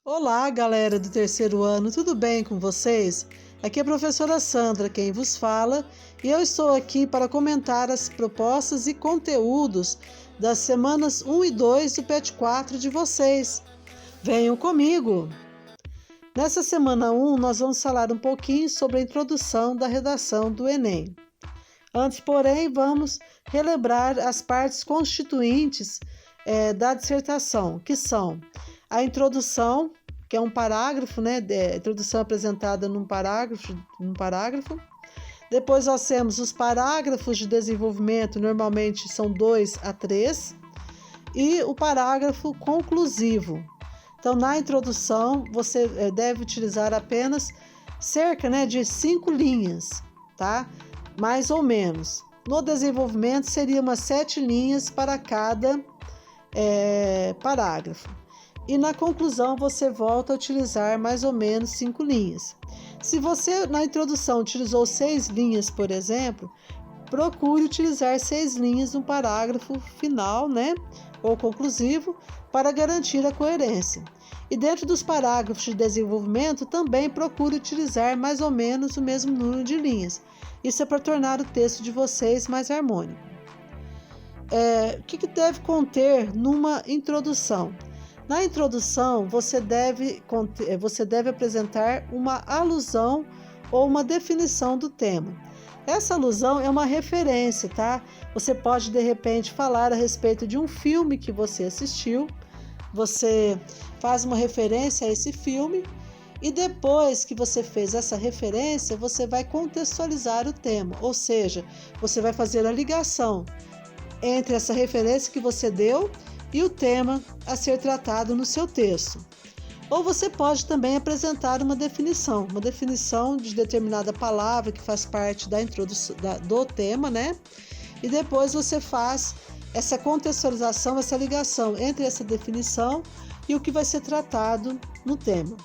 Olá, galera do terceiro ano, tudo bem com vocês? Aqui é a professora Sandra quem vos fala e eu estou aqui para comentar as propostas e conteúdos das semanas 1 e 2 do PET 4 de vocês. Venham comigo! Nessa semana 1, nós vamos falar um pouquinho sobre a introdução da redação do Enem. Antes, porém, vamos relembrar as partes constituintes da dissertação, que são a introdução, que é um parágrafo, né? A introdução apresentada num parágrafo. Depois nós temos os parágrafos de desenvolvimento, normalmente são 2 a 3, e o parágrafo conclusivo. Então, na introdução, você deve utilizar apenas cerca, de 5 linhas, tá? Mais ou menos. No desenvolvimento, seria umas 7 linhas para cada parágrafo. E na conclusão, você volta a utilizar mais ou menos 5 linhas. Se você, na introdução, utilizou 6 linhas, por exemplo, procure utilizar 6 linhas no parágrafo final, ou conclusivo, para garantir a coerência. E dentro dos parágrafos de desenvolvimento, também procure utilizar mais ou menos o mesmo número de linhas. Isso é para tornar o texto de vocês mais harmônico. O que deve conter numa introdução? Na introdução, você deve apresentar uma alusão ou uma definição do tema. Essa alusão é uma referência, tá? Você pode, de repente, falar a respeito de um filme que você assistiu, você faz uma referência a esse filme e depois que você fez essa referência, você vai contextualizar o tema, ou seja, você vai fazer a ligação entre essa referência que você deu e o tema a ser tratado no seu texto. Ou você pode também apresentar uma definição de determinada palavra que faz parte da introdução do tema, E depois você faz essa contextualização, essa ligação entre essa definição e o que vai ser tratado no tema.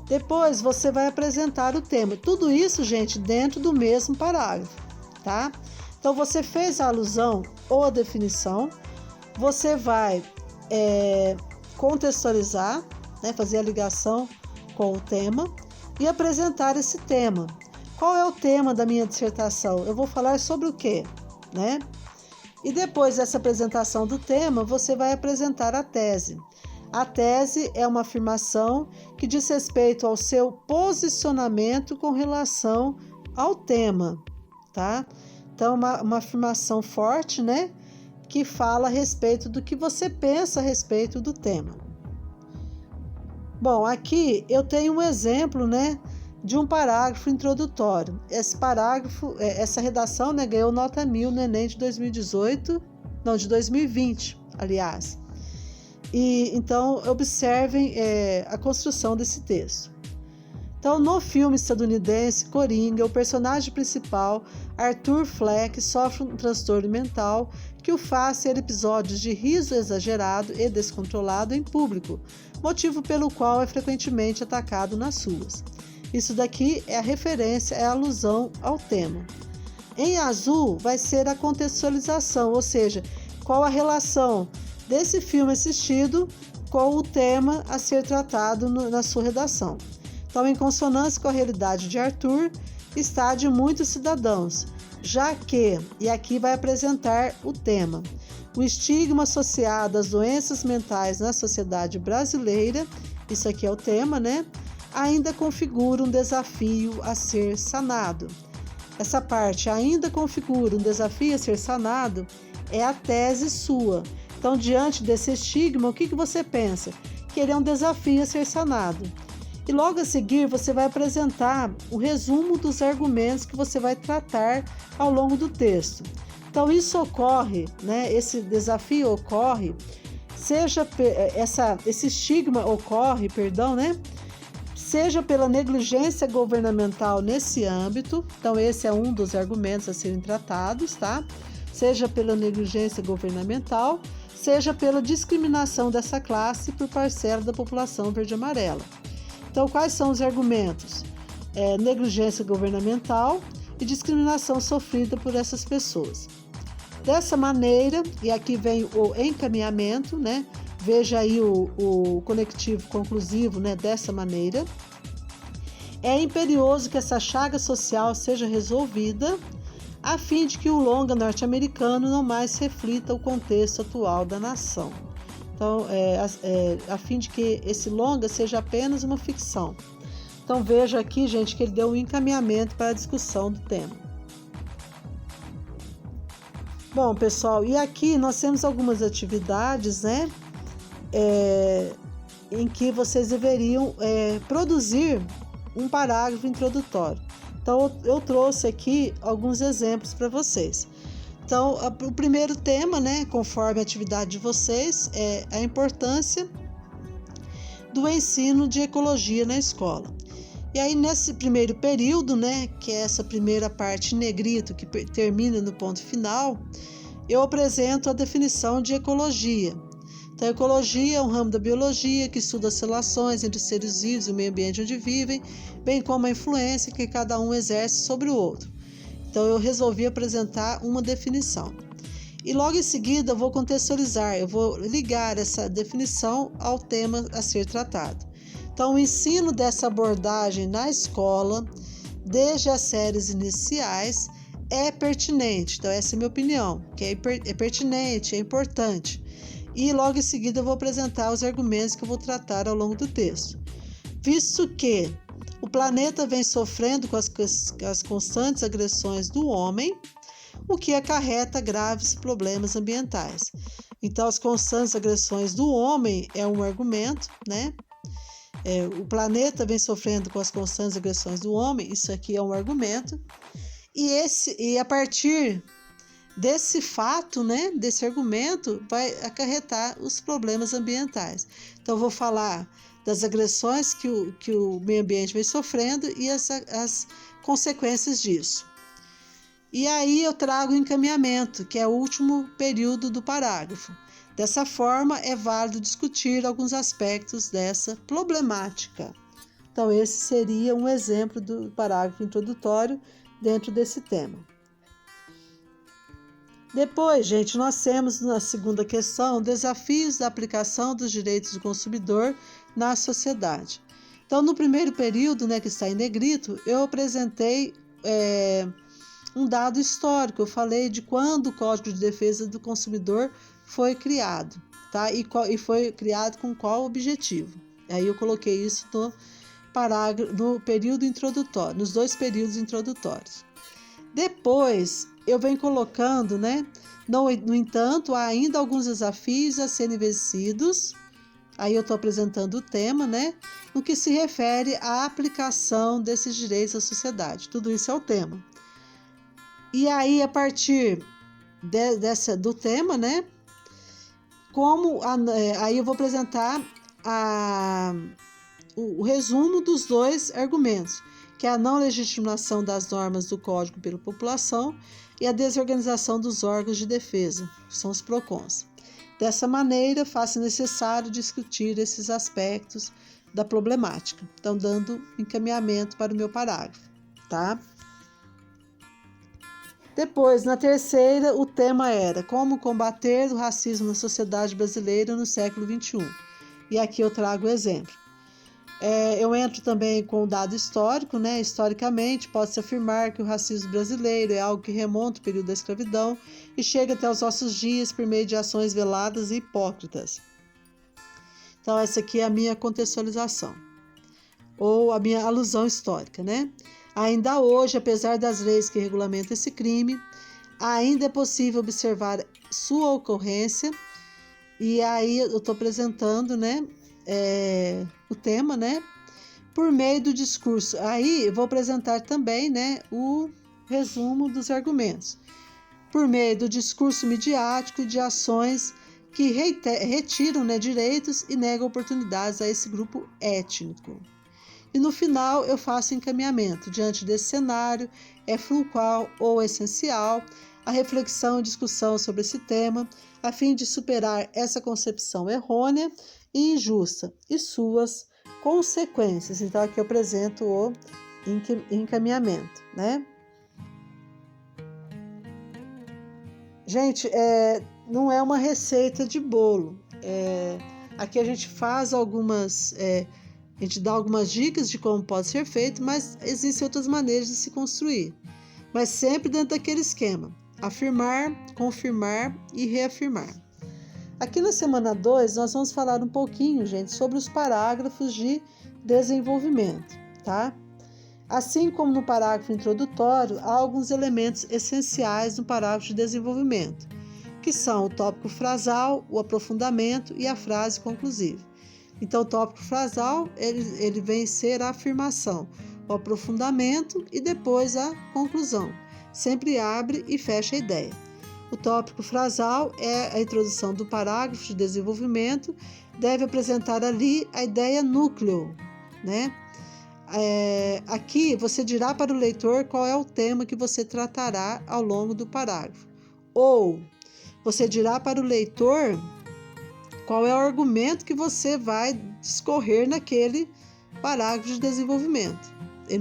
Depois você vai apresentar o tema. Tudo isso, gente, dentro do mesmo parágrafo, tá? Então, você fez a alusão ou a definição, você vai contextualizar, fazer a ligação com o tema e apresentar esse tema. Qual é o tema da minha dissertação? Eu vou falar sobre o quê? E depois dessa apresentação do tema, você vai apresentar a tese. A tese é uma afirmação que diz respeito ao seu posicionamento com relação ao tema, tá? Então, uma afirmação forte, que fala a respeito do que você pensa a respeito do tema. Bom, aqui eu tenho um exemplo, de um parágrafo introdutório. Esse parágrafo, essa redação, ganhou nota 1000 no Enem de 2020, aliás. E então, observem a construção desse texto. Então, no filme estadunidense Coringa, o personagem principal, Arthur Fleck, sofre um transtorno mental que o faz ter episódios de riso exagerado e descontrolado em público, motivo pelo qual é frequentemente atacado nas ruas. Isso daqui é a referência, é a alusão ao tema. Em azul vai ser a contextualização, ou seja, qual a relação desse filme assistido com o tema a ser tratado na sua redação. Então, em consonância com a realidade de Arthur, está de muitos cidadãos, já que, e aqui vai apresentar o tema, o estigma associado às doenças mentais na sociedade brasileira, isso aqui é o tema, ainda configura um desafio a ser sanado. Essa parte, ainda configura um desafio a ser sanado, é a tese sua. Então, diante desse estigma, o que você pensa? Que ele é um desafio a ser sanado. E logo a seguir, você vai apresentar o resumo dos argumentos que você vai tratar ao longo do texto. Então, isso ocorre, esse desafio ocorre, esse estigma ocorre, seja pela negligência governamental nesse âmbito, então esse é um dos argumentos a serem tratados, tá? Seja pela negligência governamental, seja pela discriminação dessa classe por parcela da população verde-amarela. Então, quais são os argumentos? Negligência governamental e discriminação sofrida por essas pessoas. Dessa maneira, e aqui vem o encaminhamento, Veja aí o conectivo conclusivo, né, dessa maneira. É imperioso que essa chaga social seja resolvida, a fim de que o longa norte-americano não mais reflita o contexto atual da nação. Então, a fim de que esse longa seja apenas uma ficção. Então, veja aqui, gente, que ele deu um encaminhamento para a discussão do tema. Bom, pessoal, e aqui nós temos algumas atividades, né, em que vocês deveriam produzir um parágrafo introdutório. Então, eu trouxe aqui alguns exemplos para vocês. Então, o primeiro tema, né, conforme a atividade de vocês, é a importância do ensino de ecologia na escola. E aí, nesse primeiro período, né, que é essa primeira parte em negrito, que termina no ponto final, eu apresento a definição de ecologia. Então, a ecologia é um ramo da biologia que estuda as relações entre os seres vivos e o meio ambiente onde vivem, bem como a influência que cada um exerce sobre o outro. Então, eu resolvi apresentar uma definição. E logo em seguida, eu vou contextualizar, eu vou ligar essa definição ao tema a ser tratado. Então, o ensino dessa abordagem na escola, desde as séries iniciais, é pertinente. Então, essa é a minha opinião, que é pertinente, é importante. E logo em seguida eu vou apresentar os argumentos que eu vou tratar ao longo do texto. Visto que o planeta vem sofrendo com as constantes agressões do homem, o que acarreta graves problemas ambientais. Então, as constantes agressões do homem é um argumento, né? O planeta vem sofrendo com as constantes agressões do homem, isso aqui é um argumento. E a partir desse fato, né, desse argumento, vai acarretar os problemas ambientais. Então, eu vou falar das agressões que o meio ambiente vem sofrendo e as consequências disso. E aí eu trago o encaminhamento, que é o último período do parágrafo. Dessa forma, é válido discutir alguns aspectos dessa problemática. Então, esse seria um exemplo do parágrafo introdutório dentro desse tema. Depois, gente, nós temos na segunda questão desafios da aplicação dos direitos do consumidor na sociedade. Então, no primeiro período, né, que está em negrito, eu apresentei um dado histórico. Eu falei de quando o Código de Defesa do Consumidor foi criado, tá? E foi criado com qual objetivo. Aí eu coloquei isso no período introdutório, nos dois períodos introdutórios. Depois, eu venho colocando, né? No entanto, há ainda alguns desafios a serem vencidos. Aí eu estou apresentando o tema, né? No que se refere à aplicação desses direitos à sociedade. Tudo isso é o tema. E aí, a partir do tema, né? Aí eu vou apresentar o resumo dos dois argumentos, que é a não legitimação das normas do Código pela população e a desorganização dos órgãos de defesa, que são os PROCONs. Dessa maneira, faz-se necessário discutir esses aspectos da problemática. Então, dando encaminhamento para o meu parágrafo, tá? Depois, na terceira, o tema era como combater o racismo na sociedade brasileira no século XXI. E aqui eu trago o exemplo. Eu entro também com o dado histórico, né? Historicamente, pode-se afirmar que o racismo brasileiro é algo que remonta ao período da escravidão e chega até os nossos dias por meio de ações veladas e hipócritas. Então, essa aqui é a minha contextualização, ou a minha alusão histórica, né? Ainda hoje, apesar das leis que regulamentam esse crime, ainda é possível observar sua ocorrência, e aí eu estou apresentando, né, o tema, né, por meio do discurso. Aí eu vou apresentar também, né, o resumo dos argumentos, por meio do discurso midiático de ações que retiram, né, direitos e negam oportunidades a esse grupo étnico. E no final eu faço encaminhamento. Diante desse cenário, é fulcral ou essencial a reflexão e discussão sobre esse tema, a fim de superar essa concepção errônea e injusta e suas consequências. Então, aqui eu apresento o encaminhamento, né? Gente, não é uma receita de bolo. Aqui a gente faz a gente dá algumas dicas de como pode ser feito, mas existem outras maneiras de se construir. Mas sempre dentro daquele esquema: afirmar, confirmar e reafirmar. Aqui na semana 2, nós vamos falar um pouquinho, gente, sobre os parágrafos de desenvolvimento, tá? Assim como no parágrafo introdutório, há alguns elementos essenciais no parágrafo de desenvolvimento, que são o tópico frasal, o aprofundamento e a frase conclusiva. Então, o tópico frasal, ele vem ser a afirmação, o aprofundamento e depois a conclusão. Sempre abre e fecha a ideia. O tópico frasal é a introdução do parágrafo de desenvolvimento, deve apresentar ali a ideia núcleo, né? Aqui você dirá para o leitor qual é o tema que você tratará ao longo do parágrafo. Ou você dirá para o leitor qual é o argumento que você vai discorrer naquele parágrafo de desenvolvimento.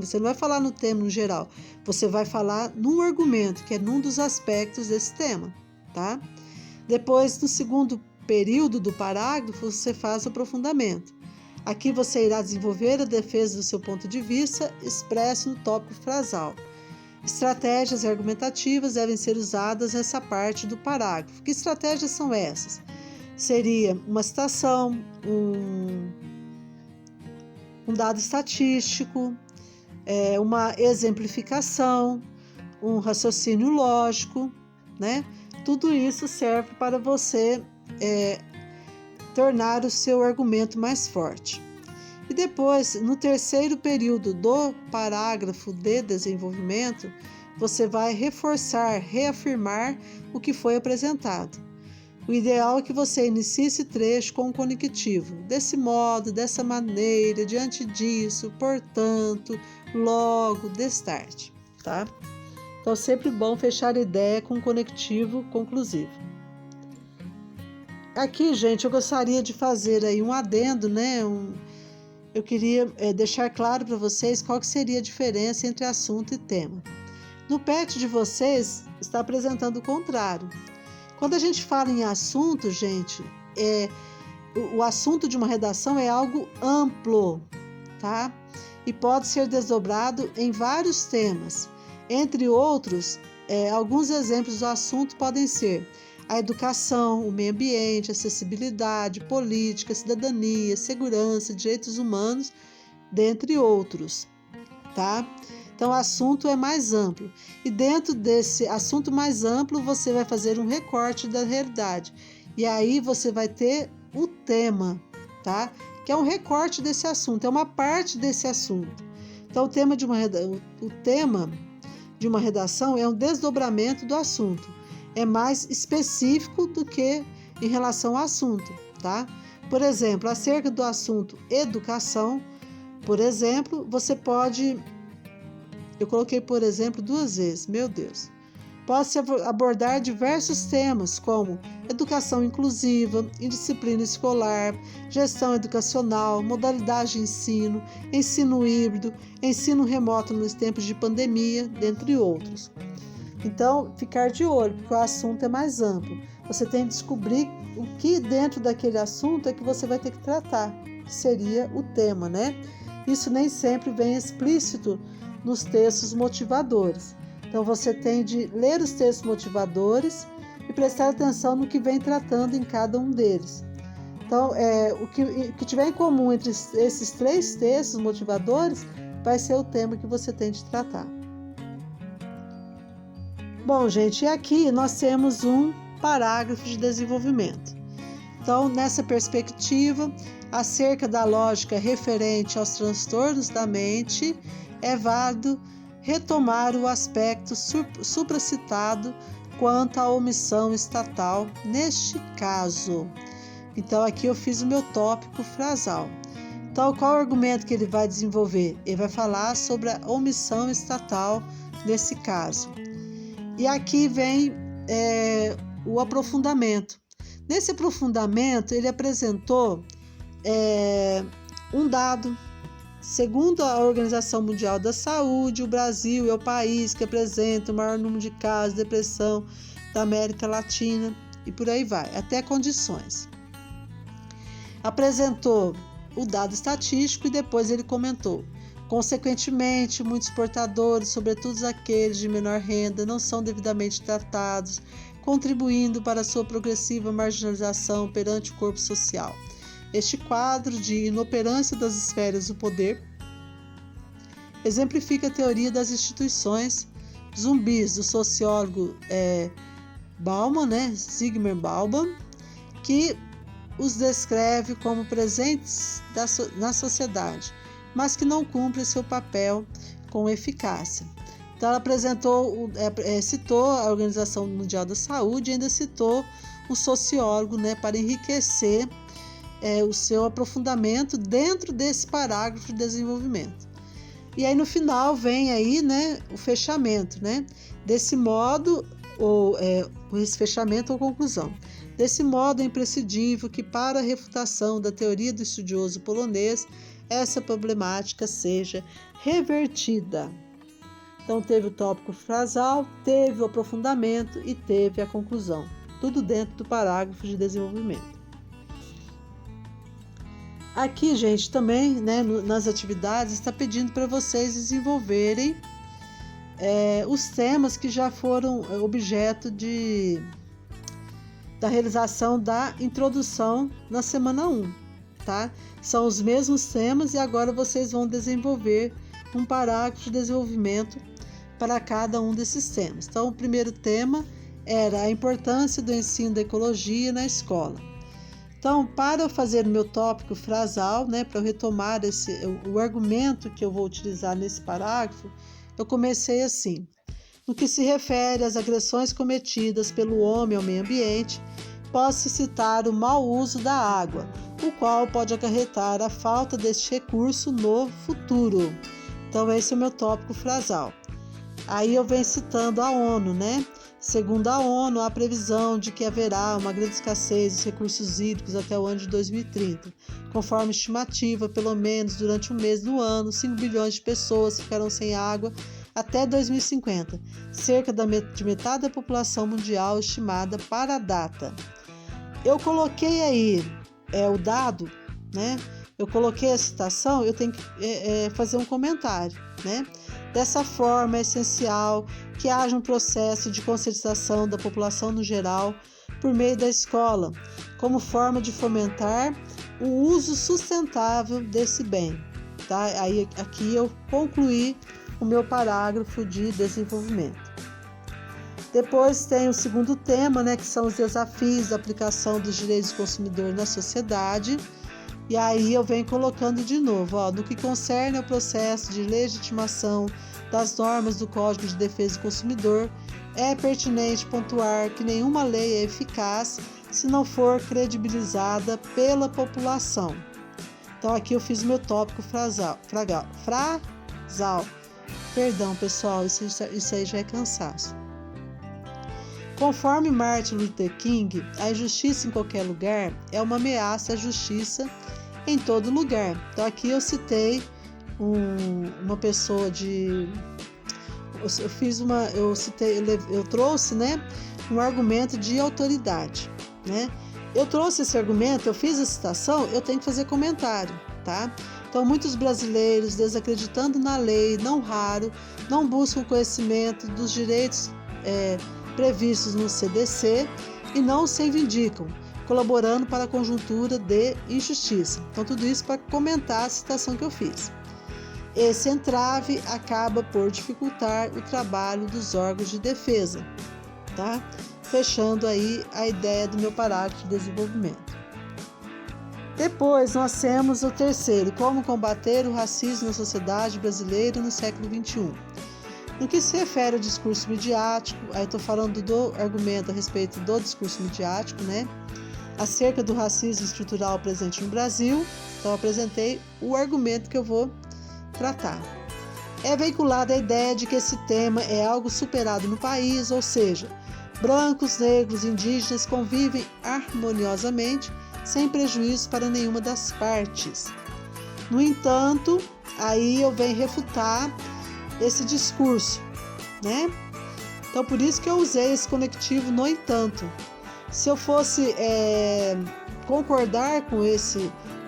Você não vai falar no tema no geral, você vai falar num argumento, que é num dos aspectos desse tema, tá? Depois, no segundo período do parágrafo, você faz o aprofundamento. Aqui você irá desenvolver a defesa do seu ponto de vista expresso no tópico frasal. Estratégias argumentativas devem ser usadas nessa parte do parágrafo. Que estratégias são essas? Seria uma citação, um dado estatístico, uma exemplificação, um raciocínio lógico, né? Tudo isso serve para você tornar o seu argumento mais forte. E depois, no terceiro período do parágrafo de desenvolvimento, você vai reforçar, reafirmar o que foi apresentado. O ideal é que você inicie esse trecho com um conectivo. Desse modo, dessa maneira, diante disso, portanto, logo, destarte, tá? Então, sempre bom fechar a ideia com um conectivo conclusivo. Aqui, gente, eu gostaria de fazer aí um adendo, né? Eu queria deixar claro para vocês qual que seria a diferença entre assunto e tema. No PET de vocês, está apresentando o contrário. Quando a gente fala em assunto, gente, o assunto de uma redação é algo amplo, tá? E pode ser desdobrado em vários temas. Entre outros, alguns exemplos do assunto podem ser a educação, o meio ambiente, acessibilidade, política, cidadania, segurança, direitos humanos, dentre outros, tá? Então, o assunto é mais amplo. E dentro desse assunto mais amplo, você vai fazer um recorte da realidade. E aí você vai ter o tema, tá? Que é um recorte desse assunto, é uma parte desse assunto. Então, o tema de uma redação é um desdobramento do assunto. É mais específico do que em relação ao assunto, tá? Por exemplo, acerca do assunto educação, por exemplo, você pode... Eu coloquei, por exemplo, 2 vezes, meu Deus. Pode-se abordar diversos temas, como educação inclusiva, indisciplina escolar, gestão educacional, modalidade de ensino, ensino híbrido, ensino remoto nos tempos de pandemia, dentre outros. Então, ficar de olho, porque o assunto é mais amplo. Você tem que descobrir o que dentro daquele assunto é que você vai ter que tratar, que seria o tema, né? Isso nem sempre vem explícito nos textos motivadores. Então, você tem de ler os textos motivadores e prestar atenção no que vem tratando em cada um deles. Então, o que tiver em comum entre esses 3 textos motivadores vai ser o tema que você tem de tratar. Bom, gente, e aqui nós temos um parágrafo de desenvolvimento. Então, nessa perspectiva, acerca da lógica referente aos transtornos da mente, é válido retomar o aspecto supracitado quanto à omissão estatal neste caso. Então, aqui eu fiz o meu tópico frasal. Então, qual é o argumento que ele vai desenvolver? Ele vai falar sobre a omissão estatal nesse caso. E aqui vem o aprofundamento. Nesse aprofundamento, ele apresentou um dado. Segundo a Organização Mundial da Saúde, o Brasil é o país que apresenta o maior número de casos de depressão da América Latina e por aí vai, até condições. apresentou o dado estatístico e depois ele comentou: consequentemente, muitos portadores, sobretudo aqueles de menor renda, não são devidamente tratados, contribuindo para a sua progressiva marginalização perante o corpo social. Este quadro de inoperância das esferas do poder exemplifica a teoria das instituições zumbis do sociólogo Bauman, Zygmunt Bauman, que os descreve como presentes na sociedade, mas que não cumprem seu papel com eficácia. Então, ela citou a Organização Mundial da Saúde e ainda citou um sociólogo, para enriquecer o seu aprofundamento dentro desse parágrafo de desenvolvimento. E aí no final vem aí, o fechamento, desse modo, esse fechamento ou conclusão. Desse modo, é imprescindível que para a refutação da teoria do estudioso polonês, essa problemática seja revertida. Então teve o tópico frasal, teve o aprofundamento e teve a conclusão. Tudo dentro do parágrafo de desenvolvimento. Aqui, gente, também, nas atividades, está pedindo para vocês desenvolverem os temas que já foram objeto da realização da introdução na semana 1, tá? São os mesmos temas e agora vocês vão desenvolver um parágrafo de desenvolvimento para cada um desses temas. Então, o primeiro tema era a importância do ensino da ecologia na escola. Então, para eu fazer o meu tópico frasal, para eu retomar o argumento que eu vou utilizar nesse parágrafo, eu comecei assim: no que se refere às agressões cometidas pelo homem ao meio ambiente, pode-se citar o mau uso da água, o qual pode acarretar a falta deste recurso no futuro. Então, esse é o meu tópico frasal. Aí eu venho citando a ONU, Segundo a ONU, há previsão de que haverá uma grande escassez dos recursos hídricos até o ano de 2030. Conforme estimativa, pelo menos durante um mês do ano, 5 bilhões de pessoas ficarão sem água até 2050, cerca de metade da população mundial estimada para a data. Eu coloquei aí o dado, Eu coloquei a citação, eu tenho que fazer um comentário, Dessa forma, é essencial que haja um processo de conscientização da população no geral por meio da escola, como forma de fomentar o uso sustentável desse bem. Tá? Aí, aqui eu concluí o meu parágrafo de desenvolvimento. Depois tem o segundo tema, que são os desafios da aplicação dos direitos do consumidor na sociedade. E aí eu venho colocando de novo, no que concerne ao processo de legitimação das normas do Código de Defesa do Consumidor, é pertinente pontuar que nenhuma lei é eficaz se não for credibilizada pela população. Então aqui eu fiz o meu tópico frasal. Perdão, pessoal, isso aí já é cansaço. Conforme Martin Luther King, a injustiça em qualquer lugar é uma ameaça à justiça em todo lugar. Então aqui eu citei uma pessoa eu trouxe, um argumento de autoridade, Eu trouxe esse argumento, eu fiz a citação, eu tenho que fazer comentário, tá? Então muitos brasileiros, desacreditando na lei, não raro, não buscam conhecimento dos direitos previstos no CDC e não se reivindicam, colaborando para a conjuntura de injustiça. Então, tudo isso para comentar a citação que eu fiz. Esse entrave acaba por dificultar o trabalho dos órgãos de defesa, tá? Fechando aí a ideia do meu parágrafo de desenvolvimento. Depois, nós temos o terceiro, como combater o racismo na sociedade brasileira no século XXI. No que se refere ao discurso midiático, aí eu estou falando do argumento a respeito do discurso midiático, acerca do racismo estrutural presente no Brasil. Então, eu apresentei o argumento que eu vou tratar. É veiculada a ideia de que esse tema é algo superado no país, ou seja, brancos, negros e indígenas convivem harmoniosamente, sem prejuízo para nenhuma das partes. No entanto, aí eu venho refutar esse discurso, Então, por isso que eu usei esse conectivo no entanto. Se eu fosse concordar com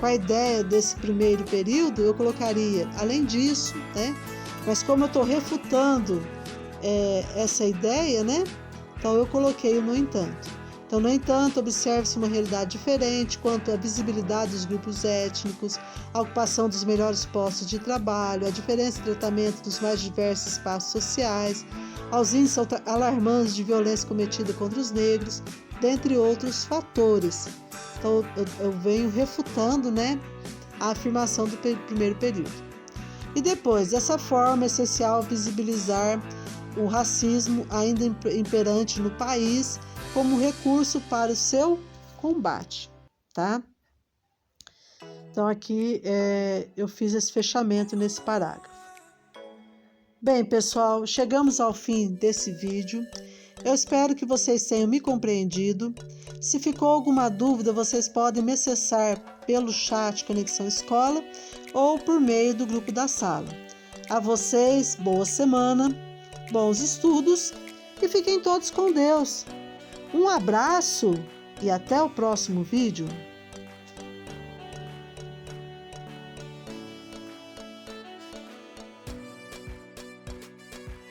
a ideia desse primeiro período, eu colocaria além disso, né? Mas como eu estou refutando essa ideia, né? Então eu coloquei o no entanto. Então, no entanto, observe-se uma realidade diferente quanto à visibilidade dos grupos étnicos, a ocupação dos melhores postos de trabalho, a diferença de tratamento dos mais diversos espaços sociais, aos índices alarmantes de violência cometida contra os negros, dentre outros fatores. Então, eu venho refutando, né, a afirmação do primeiro período. E depois, dessa forma, é essencial visibilizar o racismo ainda imperante no país como recurso para o seu combate, tá? Então, aqui eu fiz esse fechamento nesse parágrafo. Bem, pessoal, chegamos ao fim desse vídeo. Eu espero que vocês tenham me compreendido. Se ficou alguma dúvida, vocês podem me acessar pelo chat Conexão Escola ou por meio do grupo da sala. A vocês, boa semana, bons estudos e fiquem todos com Deus. Um abraço e até o próximo vídeo.